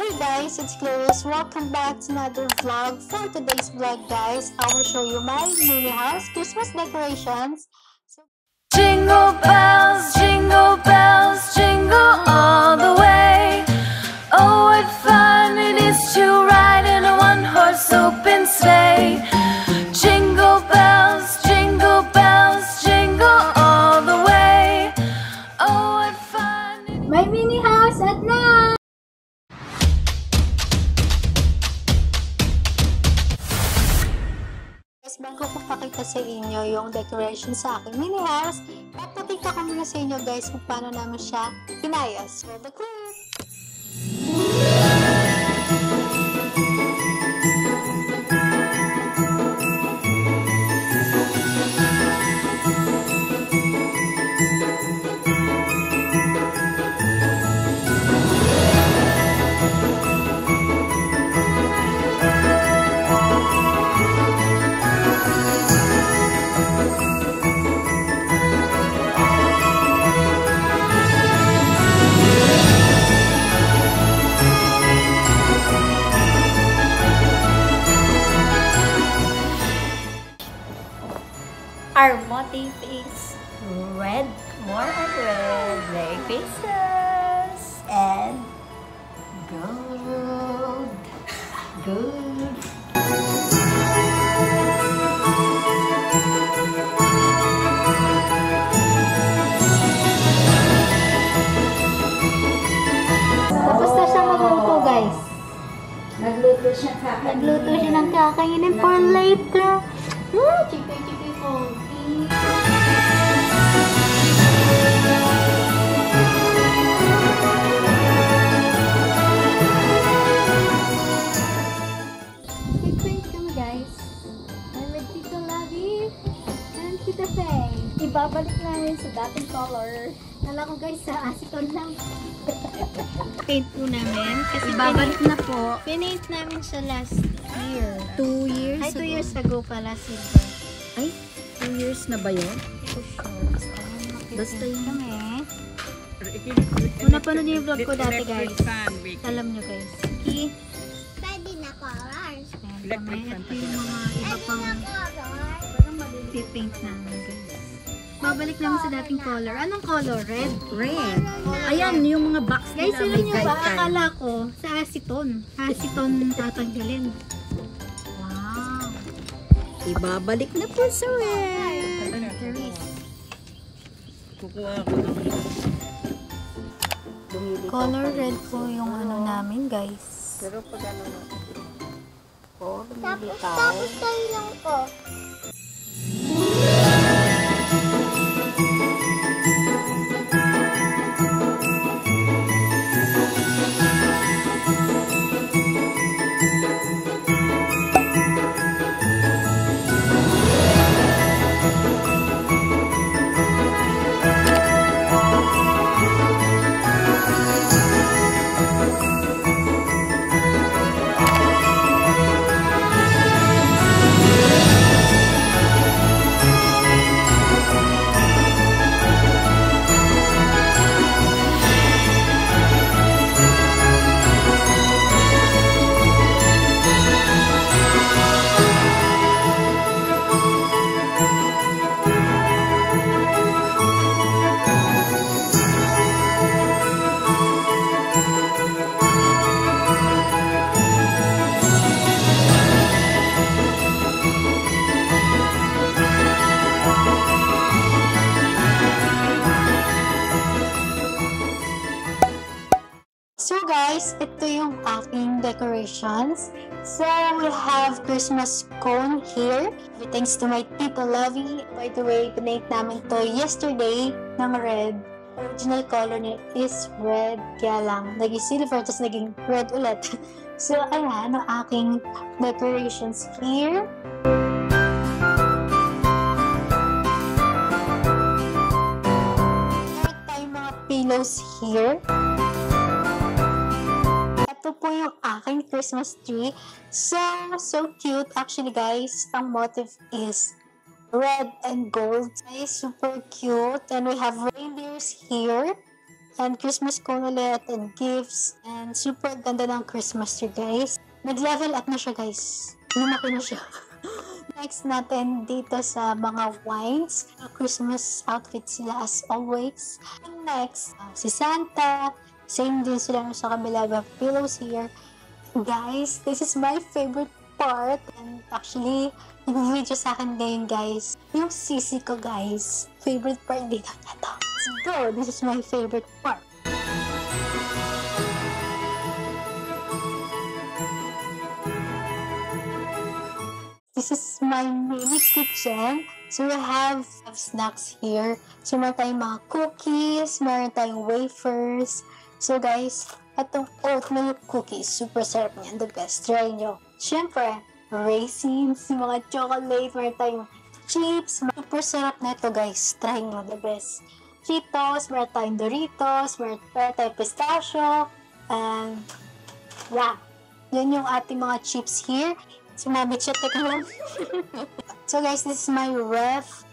Hey guys, it's Chloe. Welcome back to another vlog. For today's vlog guys, I will show you my mini house Christmas decorations. Jingle bells, jingle all the way. Oh, what fun it is to ride in a one-horse open sleigh. Jingle bells, jingle all the way. Oh, what fun it is. My mini house at night! Bago ko pakita sa inyo yung decoration sa aking mini house, papakita ko muna sa inyo guys kung paano namin siya inayos. For the clip! Our motif is red, more on red, Merry Christmas, and gold, good. Tapos na siya magluto guys. Nagluto siya ng kakainin for later. Chiki-chiki konti. Paint kami guys. I'm with Tito Lavi and Tita Faye. Ibabalik namin sa dating color. Kala ko guys sa aceton lang. Paint po namin kasi Ibabalik na po. pinaint namin siya last year. 2 years Ay, 2 ago. years ago pala silver. Ay, 2 years na ba yun? Basta yun. Kami. Kung napanood niyo yung vlog ko dati guys, alam nyo guys. Pwede na colors. Ayan kami. Ito yung mga iba pang paint namin guys. Babalik namin sa dating color. Anong color? Red? Red. Ayan, yung mga box Guys, nila. alam may nyo ba? guide. Akala ko sa aceton. Aceton tatanggalin. Wow. Ibabalik na po sa red. Color red po yung ano namin guys. Pero pag ano na. Oh, Tapos kayo lang ko. So guys, ito yung aking decorations. So we have Christmas cone here. Thanks to my Tito Lovey. By the way, pinaint namin to yesterday ng red. Original color niya is red. Kaya lang, naging silver, tapos naging red ulit. So ayan, ang aking decorations here. Meron tayong mga pillows here. Ito po yung aking Christmas tree. So cute. Actually guys, ang motif is red and gold. It's super cute. And we have reindeers here. and Christmas cone ulit, and gifts, and super ganda ng Christmas tree, guys. Nag-level up na siya, guys. Lumaki na siya. Next natin dito sa mga wines, Christmas outfit sila as always. And next, si Santa, same din sila sa kabila, we have pillows here. Guys, this is my favorite part, and actually, nag-video sa akin ngayon, guys. Yung sisi ko, guys. Favorite part dito na to. Let's go! This is my favorite part. This is my mini kitchen. So we have snacks here. So meron tayong mga cookies, meron tayong wafers. So guys, itong oatmeal cookies, super sarap niyan. The best. Try nyo. Siyempre, raisins, mga chocolate, meron tayong chips. Super sarap na ito, guys. Try nyo. The best. Cheetos, meron tayong Doritos, meron tayong pistachio. And yeah, yun yung ating mga chips here. Sumabit siya, teka lang. So guys, this is my ref.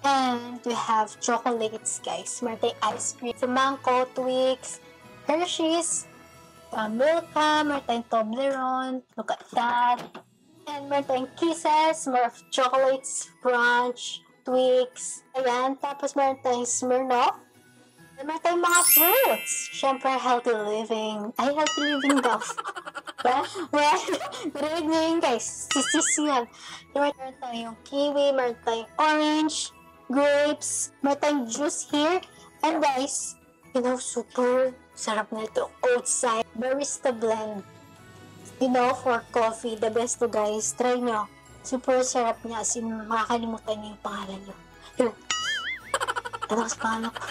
And we have chocolates, guys. Meron tayong ice cream. So Mango, Twix, Hershey's, Milka, meron tayong Toblerone. Look at that. And meron tayong Kisses, more of chocolates, Crunch, Twix. Ayan, tapos meron tayong Smirnoff. And meron tayong mga fruits. Siyempre, healthy living. Ay, healthy living daw. Well, narinig nyo yun, guys. Sis yan. Meron tayong kiwi, meron tayong orange, grapes, meron tayong juice here. And guys, you know, super sarap na ito. Outside, barista blend. You know, for coffee, the best to, guys. Try nyo. Super sarap niya. As in, makakalimutan niyo yung pangalan nyo. Yun. Ano kasi pangalan ko?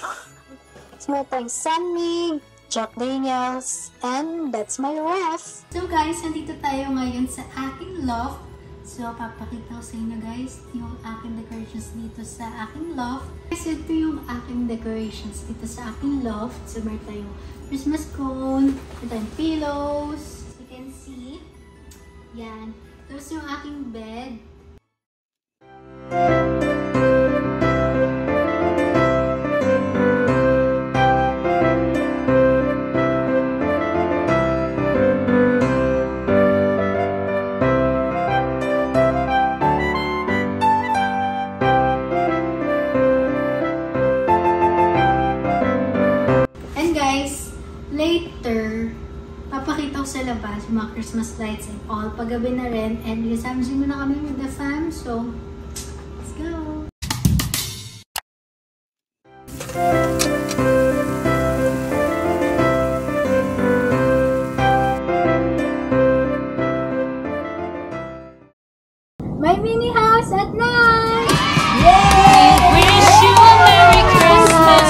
So, meron tayong Sunmig, Jack Daniels, and that's my ref. So guys, nandito tayo ngayon sa aking loft. So, papakita ko sa inyo, guys, yung aking decorations dito sa aking loft. Guys, ito yung aking decorations dito sa aking loft. So, meron tayong Christmas cone, meron tayong pillows, as you can see. Yan. Tapos yung aking bed. Later, papakita ko sa labas yung mga Christmas lights and all. Paggabi na rin. And lisamsin mo na kami with the fam. So, let's go! My mini house at night! We wish you a Merry Christmas.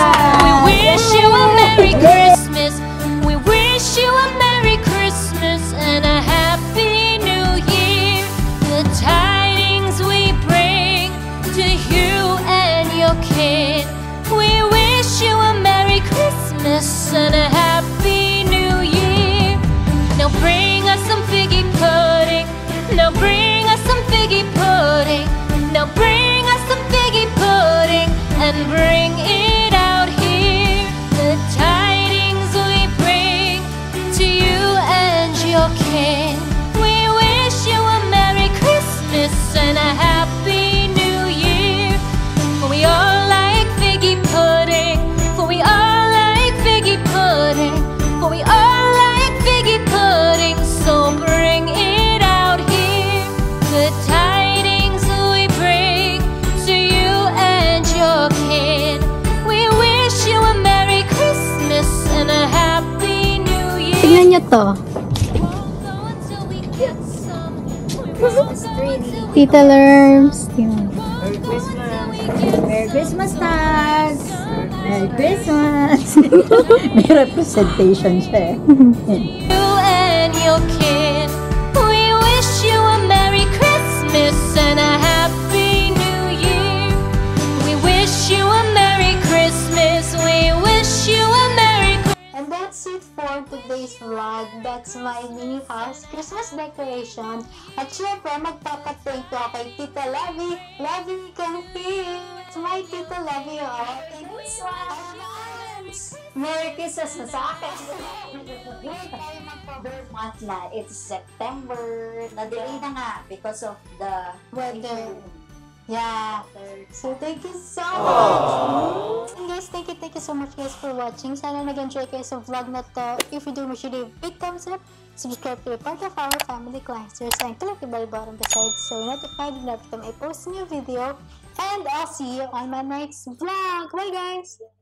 We wish you a Merry Christmas. We wish you a Merry Christmas and a Happy New Year. The tidings we bring to you and your kid. We wish you a Merry Christmas and a Happy New Year. Now bring us some figgy pudding. Now bring us some figgy pudding. Now bring us some figgy pudding and bring it out here. The tidings we bring to you and your kin. We wish you a Merry Christmas and a Happy New Year. For we all like figgy pudding. For we all like figgy pudding. For we all like figgy pudding. So bring it out here. The tidings we bring to you and your kid. We wish you a Merry Christmas and a Happy New Year. Tignan nyo to. Tita Lerms. Merry Christmas, Tags! Merry Christmas! May representation siya eh. You and your kid. We wish you a Merry Christmas and a Happy New Year. We wish you a Merry Christmas. We wish you a Merry Christmas. And that's it for today's vlog. That's my mini house Christmas decoration. At syempre, magpapathank ko kay Tita Lovey. Lovey, come here! It's my Tita Lovey, oh. Thank you so much. guys! Merry Christmas na sa akin! Ngayon tayo mag-cover month na. It's September. Na-delay na nga because of the weather. Yeah. So, thank you so much. And guys, thank you so much guys for watching. Sana nag-enjoy kayo sa vlog na to. If you do, make sure to big thumbs up. Subscribe to be part of our family Clangsters. And click the bell button beside so you're notified whenever I post a new video. And I'll see you on my next vlog. Bye guys!